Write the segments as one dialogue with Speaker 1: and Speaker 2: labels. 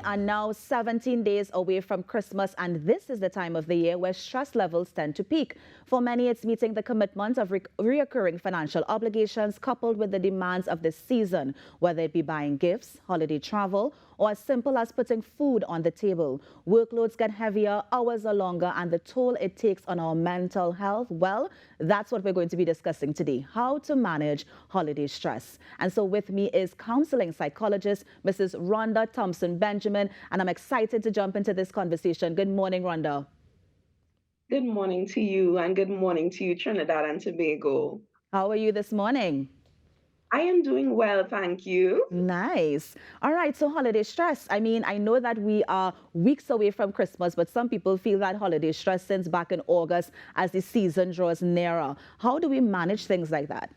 Speaker 1: are now 17 days away from Christmas, and this is the time of the year where stress levels tend to peak. For many, it's meeting the commitment of reoccurring financial obligations coupled with the demands of the season, whether it be buying gifts, holiday travel, or as simple as putting food on the table. Workloads get heavier, hours are longer, and the toll it takes on our mental health, well, that's what we're going to be discussing today, how to manage holiday stress. And so with me is counseling psychologist, Mrs. Rhonda Thompson Benjamin, and I'm excited to jump into this conversation. Good morning, Rhonda.
Speaker 2: Good morning to you, and good morning to you, Trinidad and Tobago.
Speaker 1: How are you this morning?
Speaker 2: I am doing well, thank you.
Speaker 1: Nice. All right, so holiday stress. I mean, I know that we are weeks away from Christmas, but some people feel that holiday stress since back in August as the season draws nearer. How do we manage things like that?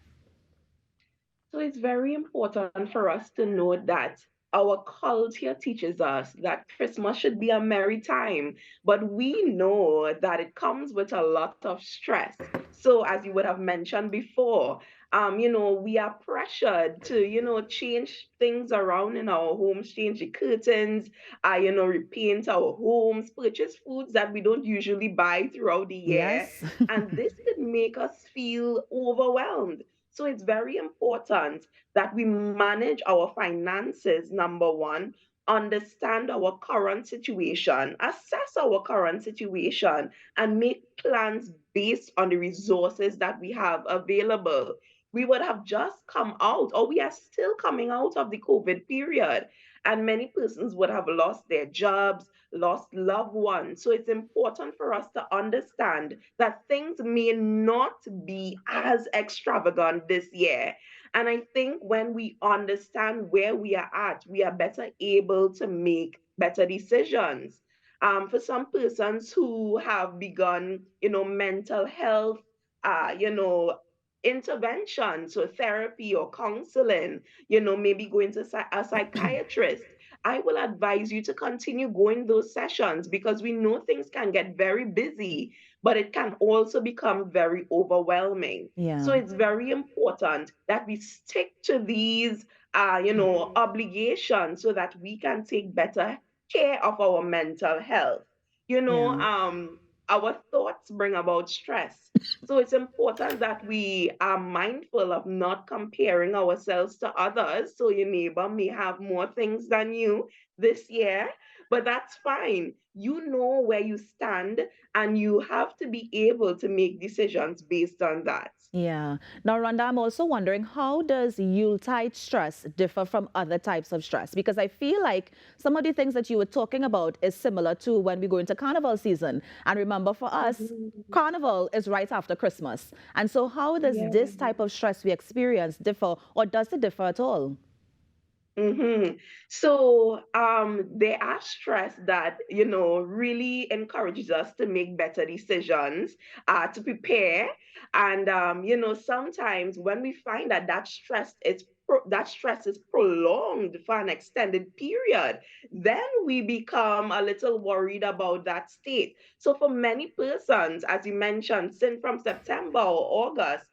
Speaker 2: So it's very important for us to know that our culture teaches us that Christmas should be a merry time, but we know that it comes with a lot of stress. So, as you would have mentioned before, we are pressured to, change things around in our homes, change the curtains, repaint our homes, purchase foods that we don't usually buy throughout the year.
Speaker 1: Yes.
Speaker 2: And this could make us feel overwhelmed. So it's very important that we manage our finances, number one, understand our current situation, assess our current situation, and make plans based on the resources that we have available. We would have just come out, or we are still coming out of the COVID period, and many persons would have lost their jobs, lost loved ones. So it's important for us to understand that things may not be as extravagant this year. And I think when we understand where we are at, we are better able to make better decisions. For some persons who have begun, mental health, uh, you know, intervention, so therapy or counseling, maybe going to a psychiatrist, I will advise you to continue going those sessions because we know things can get very busy, but it can also become very overwhelming. So
Speaker 1: Yeah.
Speaker 2: it's very important that we stick to these, obligations so that we can take better care of our mental health. You know,
Speaker 1: Yeah.
Speaker 2: our thoughts bring about stress. So it's important that we are mindful of not comparing ourselves to others. So your neighbor may have more things than you this year, but that's fine. You know where you stand, and you have to be able to make decisions based on that.
Speaker 1: Yeah. Now, Rhonda, I'm also wondering, how does Yuletide stress differ from other types of stress? Because I feel like some of the things that you were talking about is similar to when we go into carnival season. And remember, for us,
Speaker 2: Mhm.
Speaker 1: carnival is right after Christmas. And so how does
Speaker 2: Yeah.
Speaker 1: this type of stress we experience differ, or does it differ at all?
Speaker 2: So there are stress that really encourages us to make better decisions, to prepare, and sometimes when we find that that stress is prolonged for an extended period, then we become a little worried about that state. So for many persons, as you mentioned, since from September or August,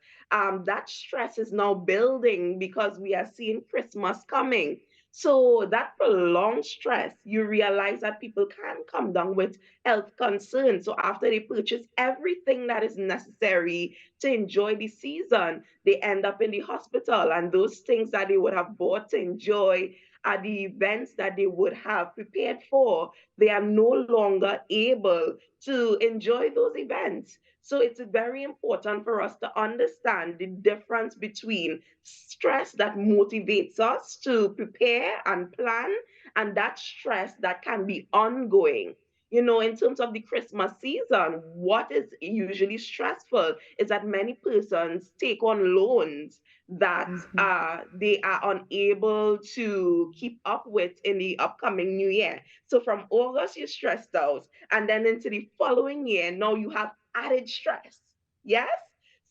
Speaker 2: that stress is now building because we are seeing Christmas coming. So that prolonged stress, you realize that people can come down with health concerns. So after they purchase everything that is necessary to enjoy the season, they end up in the hospital. And those things that they would have bought to enjoy at the events that they would have prepared for, they are no longer able to enjoy those events. So it's very important for us to understand the difference between stress that motivates us to prepare and plan, and that stress that can be ongoing. In terms of the Christmas season, what is usually stressful is that many persons take on loans that
Speaker 1: Mhm.
Speaker 2: they are unable to keep up with in the upcoming new year. So from August, you're stressed out, and then into the following year, now you have added stress. Yes?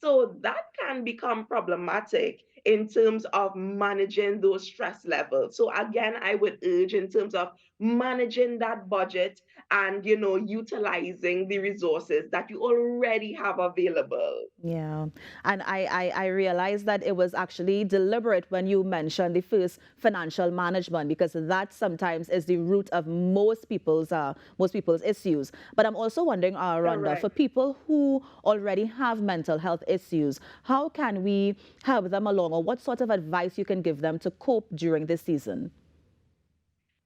Speaker 2: So that can become problematic in terms of managing those stress levels. So again, I would urge in terms of managing that budget and utilizing the resources that you already have available.
Speaker 1: Yeah. And I realized that it was actually deliberate when you mentioned the first financial management, because that sometimes is the root of most people's issues. But I'm also wondering, Rhonda, for
Speaker 2: Correct.
Speaker 1: people who already have mental health issues, how can we help them along, or what sort of advice you can give them to cope during this season?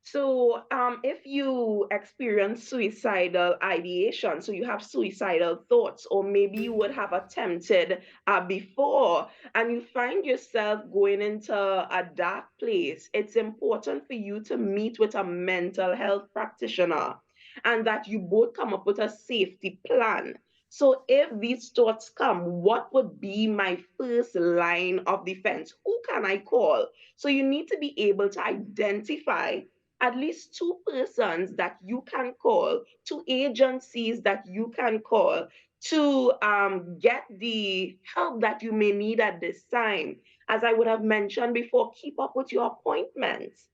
Speaker 2: So, if you experience suicidal ideation, so you have suicidal thoughts, or maybe you would have attempted before, and you find yourself going into a dark place, it's important for you to meet with a mental health practitioner and that you both come up with a safety plan. So, if these thoughts come, what would be my first line of defense? Who can I call? So, you need to be able to identify at least two persons that you can call, two agencies that you can call to get the help that you may need at this time. As I would have mentioned before, keep up with your appointments.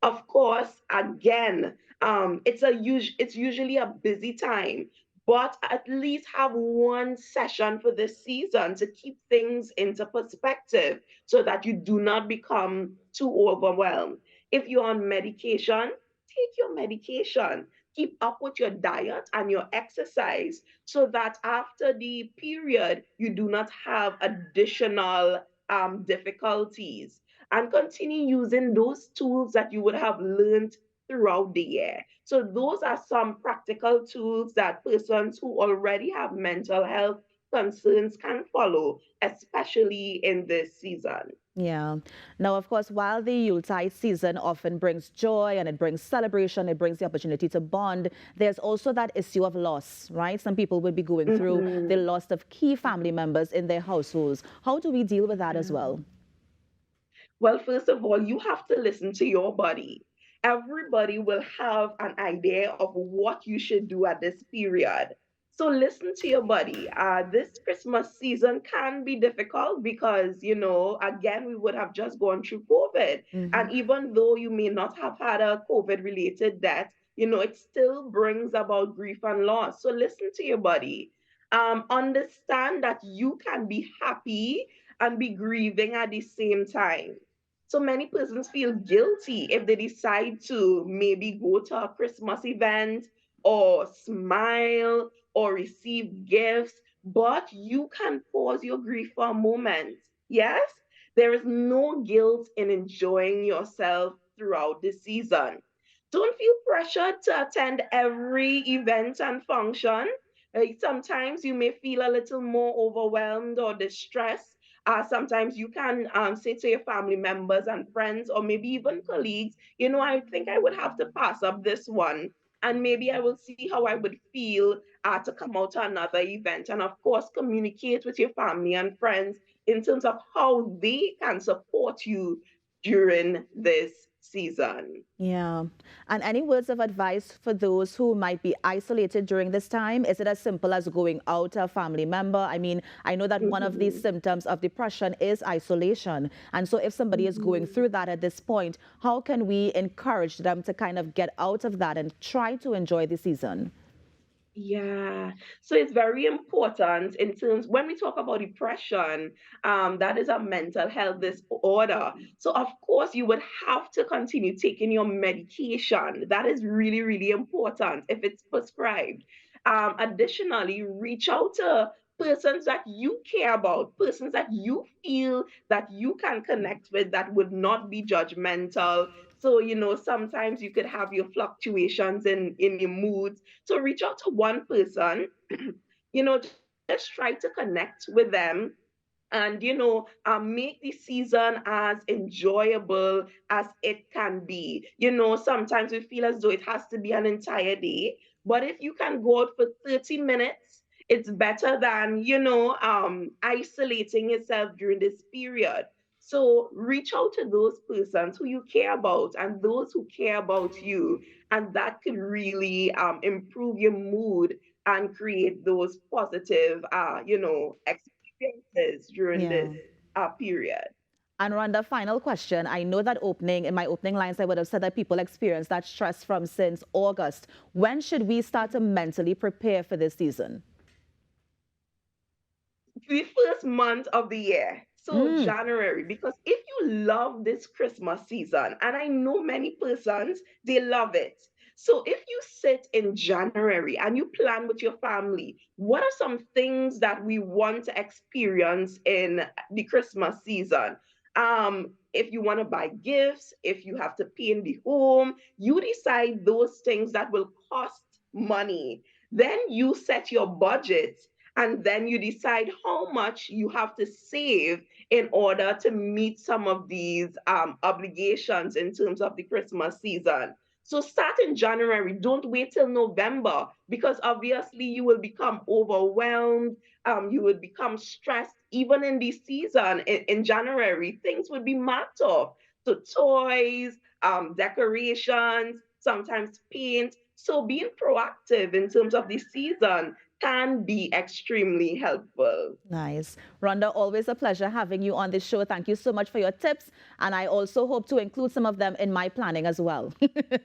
Speaker 2: Of course, again, it's usually a busy time, but at least have one session for this season to keep things into perspective so that you do not become too overwhelmed. If you're on medication, take your medication. Keep up with your diet and your exercise so that after the period, you do not have additional difficulties. And continue using those tools that you would have learned throughout the year. So, those are some practical tools that persons who already have mental health concerns can follow, especially in this season.
Speaker 1: Yeah. Now, of course, while the Yuletide season often brings joy and it brings celebration, it brings the opportunity to bond, there's also that issue of loss, right? Some people will be going through the
Speaker 2: Mhm.
Speaker 1: loss of key family members in their households. How do we deal with that as
Speaker 2: Yeah.
Speaker 1: well?
Speaker 2: Well, first of all, you have to listen to your body. Everybody will have an idea of what you should do at this period. So listen to your body. This Christmas season can be difficult because, again, we would have just gone through COVID.
Speaker 1: Hmm.
Speaker 2: And even though you may not have had a COVID related death, it still brings about grief and loss. So listen to your body. Understand that you can be happy and be grieving at the same time. So many persons feel guilty if they decide to maybe go to a Christmas event or smile or receive gifts, but you can pause your grief for a moment. Yes, there is no guilt in enjoying yourself throughout the season. Don't feel pressured to attend every event and function. Sometimes you may feel a little more overwhelmed or distressed. Sometimes you can say to your family members and friends, or maybe even colleagues, I think I would have to pass up this one. And maybe I will see how I would feel to come out to another event. And of course, communicate with your family and friends in terms of how they can support you during this season.
Speaker 1: Yeah. And any words of advice for those who might be isolated during this time? Is it as simple as going out to a family member? I mean, I know that one of these
Speaker 2: Mhm,
Speaker 1: symptoms of depression is isolation. And so if somebody is going
Speaker 2: mhm.
Speaker 1: through that at this point, how can we encourage them to kind of get out of that and try to enjoy the season?
Speaker 2: Yeah. So it's very important in terms when we talk about depression, that is a mental health disorder. So of course you would have to continue taking your medication. That is really, really important if it's prescribed. Additionally, reach out to persons that you care about, persons that you feel that you can connect with that would not be judgmental. So, sometimes you could have your fluctuations in your moods, so reach out to one person, you know, just try to connect with them and make the season as enjoyable as it can be. Sometimes we feel as though it has to be an entire day, but if you can go out for 30 minutes, it's better than isolating yourself during this period. So reach out to those persons who you care about and those who care about you, and that could really improve your mood and create those positive experiences during this
Speaker 1: Yeah.
Speaker 2: period.
Speaker 1: And Rhonda, final question. I know that in my opening lines, I would have said that people experience that stress from since August. When should we start to mentally prepare for this season?
Speaker 2: The first month of the year. So January, because if you love this Christmas season, and I know many persons, they love it. So if you sit in January and you plan with your family, what are some things that we want to experience in the Christmas season? If you want to buy gifts, if you have to paint the home, you decide those things that will cost money. Then you set your budget and then you decide how much you have to save in order to meet some of these obligations in terms of the Christmas season. So start in January. Don't wait till November because obviously you will become overwhelmed. You will become stressed. Even in the season in January, things would be marked off. So toys, decorations, sometimes paint. So being proactive in terms of the season can be extremely helpful.
Speaker 1: Nice. Rhonda, always a pleasure having you on the show. Thank you so much for your tips. And I also hope to include some of them in my planning as well.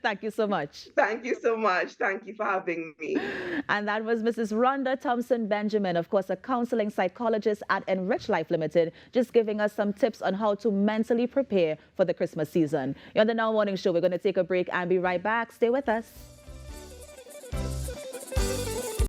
Speaker 1: Thank you so much.
Speaker 2: Thank you so much. Thank you for having me.
Speaker 1: And that was Mrs. Rhonda Thompson Benjamin, of course, a counseling psychologist at Enrich Life Limited, just giving us some tips on how to mentally prepare for the Christmas season. You're on the Now Morning Show. We're going to take a break and be right back. Stay with us.